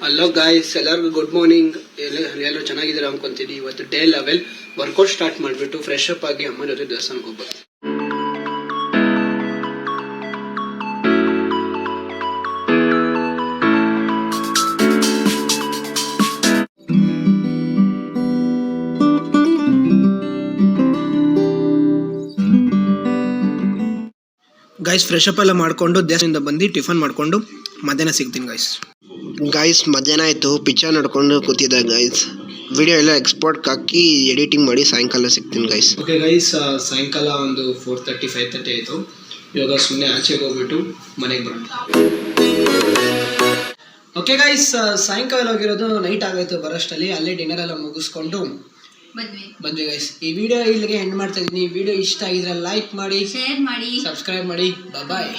Hello guys, ಎಲ್ಲರಿಗೂ good morning. ಎಲ್ಲರೂ ಚೆನ್ನಾಗಿದ್ದೀರಾ ಅನ್ಕೊಂತೀನಿ. ಇವತ್ತು ಡೇ 11 ವರ್ಕೌಟ್ ಸ್ಟಾರ್ಟ್ ಮಾಡಿಬಿಟ್ಟು ಫ್ರೆಶ್ ಅಪ್ ಆಗಿ ಅಮ್ಮನ ಜೊತೆ ದೇವಸ್ಥಾನಕ್ಕೆ ಹೋಗ್ಬೇಕು. ಗೈಸ್ ಫ್ರೆಶ್ ಅಪ್ ಎಲ್ಲ ಮಾಡಿಕೊಂಡು ದೇವಸ್ಥಾನದಿಂದ ಬಂದು ಟಿಫನ್ ಮಾಡಿಕೊಂಡು ಮಧ್ಯಾಹ್ನ ಸಿಗ್ತೀನಿ ಗೈಸ್. ಮಧ್ಯಾಹ್ನ ಆಯಿತು, ಪಿಕ್ಚರ್ ನೋಡ್ಕೊಂಡು ಕೂತಿದ್ದೆ ಗೈಸ್. ವಿಡಿಯೋ ಎಲ್ಲ ಎಕ್ಸ್ಪೋರ್ಟ್ ಹಾಕಿ ಎಡಿಟಿಂಗ್ ಮಾಡಿ ಸಾಯಂಕಾಲ ಸಿಗ್ತೀನಿ ಗೈಸ್. ಓಕೆ ಗೈಸ್, ಸಾಯಂಕಾಲ ಒಂದು 4:30 5:30 ಆಯಿತು. ಇವಾಗ ಸುಮ್ಮನೆ ಆಚೆಗೆ ಹೋಗ್ಬಿಟ್ಟು ಮನೆಗೆ ಬರೋಣ. ಓಕೆ ಗೈಸ್, ಸಾಯಂಕಾಲ ಹೋಗಿರೋದು ನೈಟ್ ಆಗೋಯ್ತು ಬರೋಷ್ಟಲ್ಲಿ. ಅಲ್ಲೇ ಡಿನ್ನರ್ ಎಲ್ಲ ಮುಗಿಸ್ಕೊಂಡು ಬಂದ್ವಿ ಗೈಸ್. ಈ ವಿಡಿಯೋ ಇಲ್ಲಿಗೆ ಎಂಡ್ ಮಾಡ್ತಾ ಇದ್ದೀನಿ. ವಿಡಿಯೋ ಇಷ್ಟ ಆಗಿದ್ರೆ ಲೈಕ್ ಮಾಡಿ, ಶೇರ್ ಮಾಡಿ, ಸಬ್ಸ್ಕ್ರೈಬ್ ಮಾಡಿ. ಬಾಯ್.